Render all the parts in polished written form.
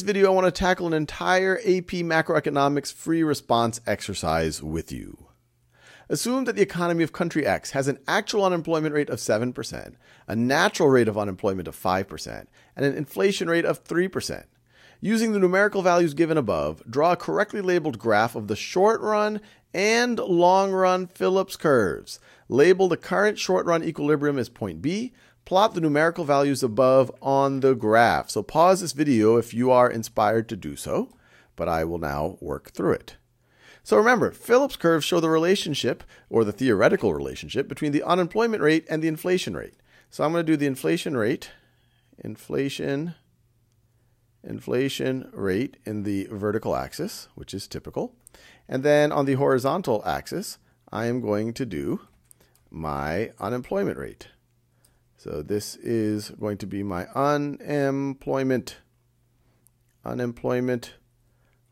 In this video, I want to tackle an entire AP macroeconomics free response exercise with you. Assume that the economy of country X has an actual unemployment rate of 7%, a natural rate of unemployment of 5%, and an inflation rate of 3%. Using the numerical values given above, draw a correctly labeled graph of the short-run and long-run Phillips curves. Label the current short-run equilibrium as point B. Plot the numerical values above on the graph. So pause this video if you are inspired to do so, but I will now work through it. So remember, Phillips curves show the relationship, or the theoretical relationship, between the unemployment rate and the inflation rate. So I'm going to do the inflation rate in the vertical axis, which is typical. And then on the horizontal axis, I am going to do my unemployment rate. So this is going to be my unemployment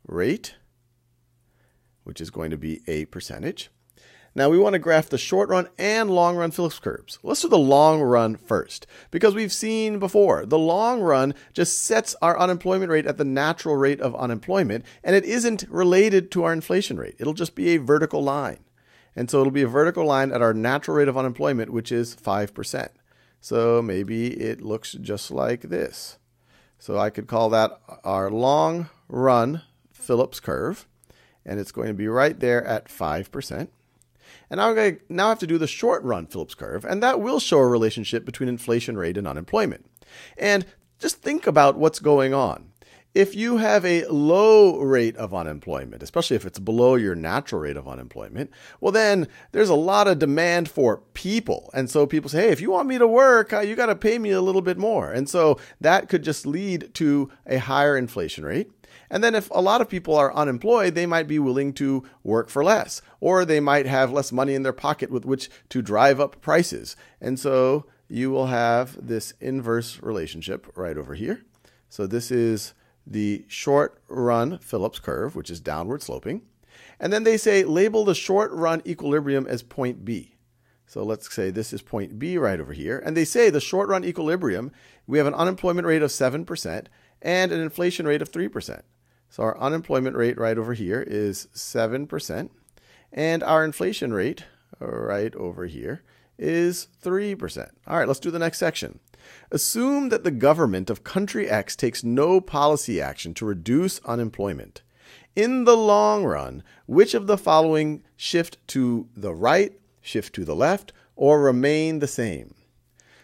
rate, which is going to be a percentage. Now we want to graph the short run and long run Phillips curves. Let's do the long run first, because we've seen before, the long run just sets our unemployment rate at the natural rate of unemployment, and it isn't related to our inflation rate. It'll just be a vertical line. And so it'll be a vertical line at our natural rate of unemployment, which is 5%. So maybe it looks just like this. So I could call that our long run Phillips curve, and it's going to be right there at 5%. And I have to do the short run Phillips curve, and that will show a relationship between inflation rate and unemployment. And just think about what's going on. If you have a low rate of unemployment, especially if it's below your natural rate of unemployment, well then there's a lot of demand for people. And so people say, hey, if you want me to work, you got to pay me a little bit more. And so that could just lead to a higher inflation rate. And then if a lot of people are unemployed, they might be willing to work for less, or they might have less money in their pocket with which to drive up prices. And so you will have this inverse relationship right over here. So this is the short run Phillips curve, which is downward sloping. And then they say label the short run equilibrium as point B. So let's say this is point B right over here. And they say the short run equilibrium, we have an unemployment rate of 7% and an inflation rate of 3%. So our unemployment rate right over here is 7%. And our inflation rate right over here is 3%. All right, let's do the next section. Assume that the government of country X takes no policy action to reduce unemployment. In the long run, which of the following shift to the right, shift to the left, or remain the same?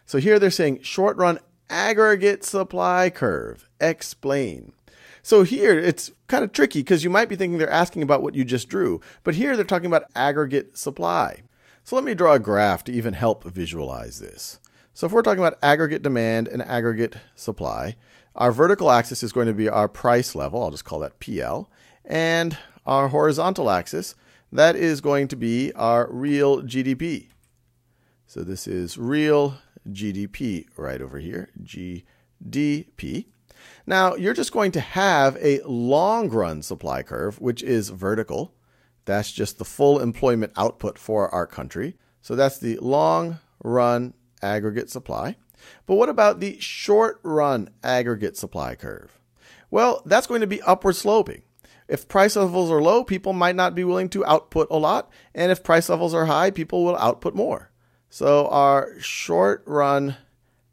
So here they're saying short run aggregate supply curve. Explain. So here it's kind of tricky because you might be thinking they're asking about what you just drew, but here they're talking about aggregate supply. So let me draw a graph to even help visualize this. So if we're talking about aggregate demand and aggregate supply, our vertical axis is going to be our price level. I'll just call that PL. And our horizontal axis, that is going to be our real GDP. So this is real GDP right over here, GDP. Now, you're just going to have a long run supply curve, which is vertical. That's just the full employment output for our country. So that's the long run aggregate supply. But what about the short run aggregate supply curve? Well, that's going to be upward sloping. If price levels are low, people might not be willing to output a lot. And if price levels are high, people will output more. So our short run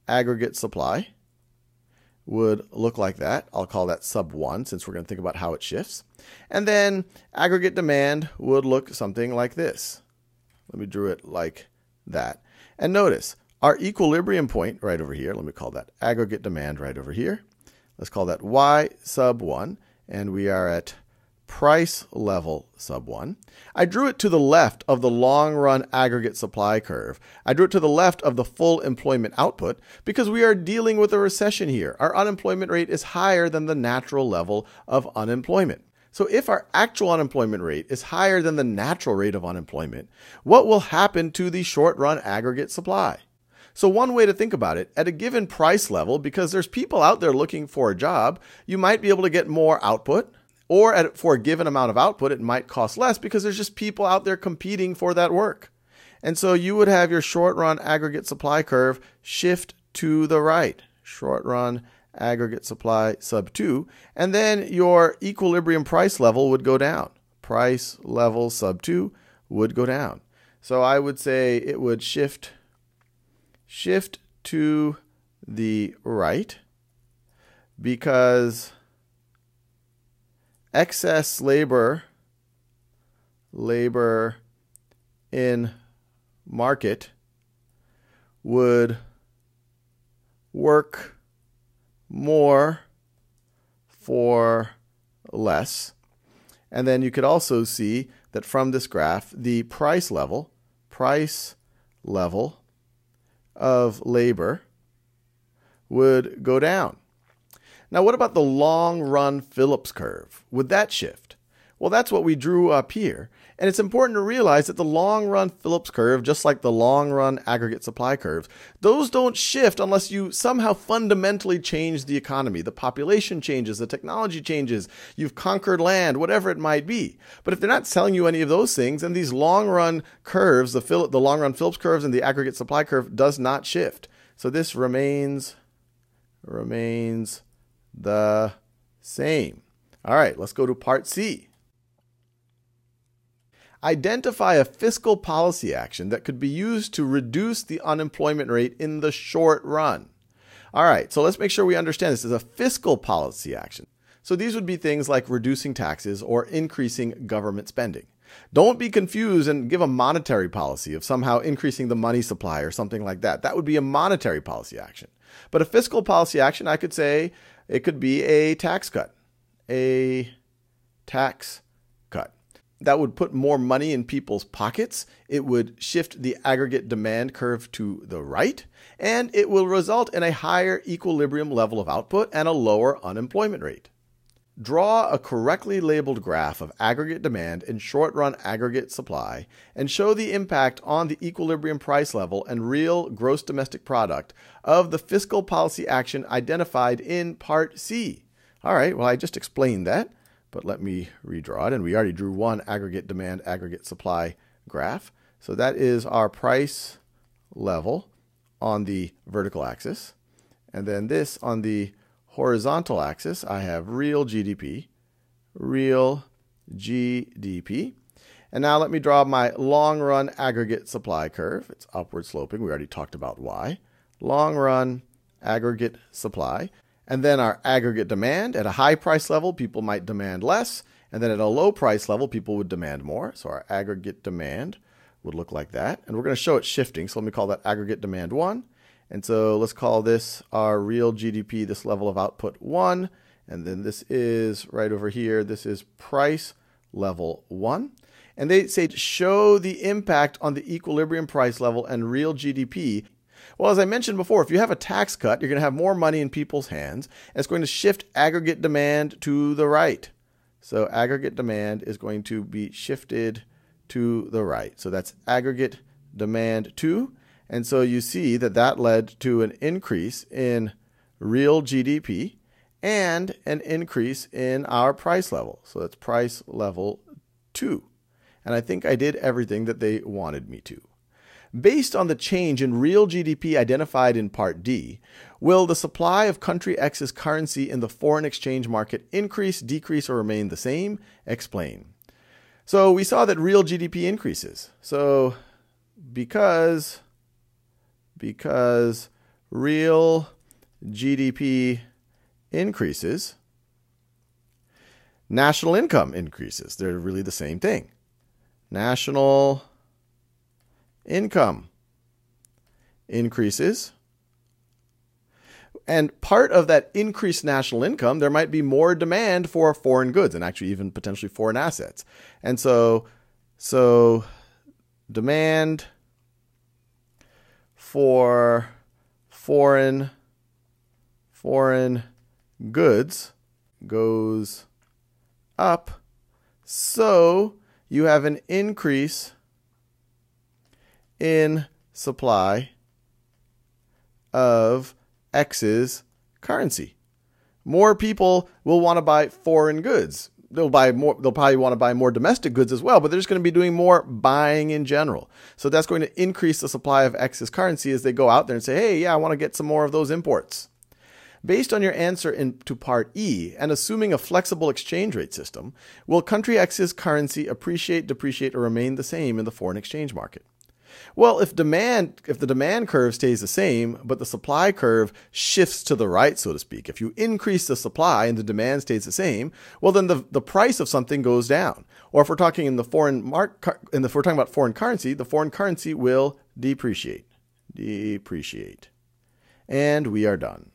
aggregate supply would look like that. I'll call that sub 1 since we're going to think about how it shifts. And then aggregate demand would look something like this. Let me draw it like that. And notice our equilibrium point right over here, let me call that aggregate demand right over here. Let's call that Y sub 1, and we are at price level sub 1. I drew it to the left of the long run aggregate supply curve. I drew it to the left of the full employment output because we are dealing with a recession here. Our unemployment rate is higher than the natural level of unemployment. So if our actual unemployment rate is higher than the natural rate of unemployment, what will happen to the short run aggregate supply? So one way to think about it, at a given price level, because there's people out there looking for a job, you might be able to get more output, or for a given amount of output, it might cost less because there's just people out there competing for that work. And so you would have your short run aggregate supply curve shift to the right. Short run aggregate supply sub 2, and then your equilibrium price level would go down. Price level sub 2 would go down. So I would say it would shift to the right because excess labor in market would work more for less. And then you could also see that from this graph, the price level of labor would go down. Now, what about the long run Phillips curve? Would that shift? Well, that's what we drew up here. And it's important to realize that the long run Phillips curve, just like the long run aggregate supply curves, those don't shift unless you somehow fundamentally change the economy. The population changes, the technology changes, you've conquered land, whatever it might be. But if they're not telling you any of those things, then these long run curves, the long run Phillips curves and the aggregate supply curve does not shift. So this remains the same. All right, let's go to part C. Identify a fiscal policy action that could be used to reduce the unemployment rate in the short run. All right, so let's make sure we understand this is a fiscal policy action. So these would be things like reducing taxes or increasing government spending. Don't be confused and give a monetary policy of somehow increasing the money supply or something like that. That would be a monetary policy action. But a fiscal policy action, I could say it could be a tax cut. A tax cut. That would put more money in people's pockets. It would shift the aggregate demand curve to the right, and it will result in a higher equilibrium level of output and a lower unemployment rate. Draw a correctly labeled graph of aggregate demand and short-run aggregate supply and show the impact on the equilibrium price level and real gross domestic product of the fiscal policy action identified in Part C. All right, well, I just explained that. But let me redraw it. And we already drew one aggregate demand, aggregate supply graph. So that is our price level on the vertical axis. And then this on the horizontal axis, I have real GDP. And now let me draw my long run aggregate supply curve. It's upward sloping. We already talked about why. Long run aggregate supply. And then our aggregate demand. At a high price level, people might demand less. And then at a low price level, people would demand more. So our aggregate demand would look like that. And we're going to show it shifting. So let me call that aggregate demand 1. And so let's call this our real GDP, this level of output 1. And then this is right over here. This is price level 1. And they say show the impact on the equilibrium price level and real GDP. Well, as I mentioned before, if you have a tax cut, you're going to have more money in people's hands. And it's going to shift aggregate demand to the right. So aggregate demand is going to be shifted to the right. So that's aggregate demand 2. And so you see that that led to an increase in real GDP and an increase in our price level. So that's price level 2. And I think I did everything that they wanted me to. Based on the change in real GDP identified in Part D, will the supply of country X's currency in the foreign exchange market increase, decrease, or remain the same? Explain. So we saw that real GDP increases. So because real GDP increases, national income increases. They're really the same thing. National income increases. And part of that increased national income, there might be more demand for foreign goods and actually even potentially foreign assets. And so demand for foreign goods goes up. So you have an increase in supply of X's currency. More people will want to buy foreign goods. They'll probably want to buy more domestic goods as well, but they're just going to be doing more buying in general. So that's going to increase the supply of X's currency as they go out there and say, hey, yeah, I want to get some more of those imports. Based on your answer to part E, and assuming a flexible exchange rate system, will country X's currency appreciate, depreciate, or remain the same in the foreign exchange market? Well, if the demand curve stays the same, but the supply curve shifts to the right, so to speak, if you increase the supply and the demand stays the same, well, then the price of something goes down. Or if we're talking if we're talking about foreign currency, the foreign currency will depreciate. And we are done.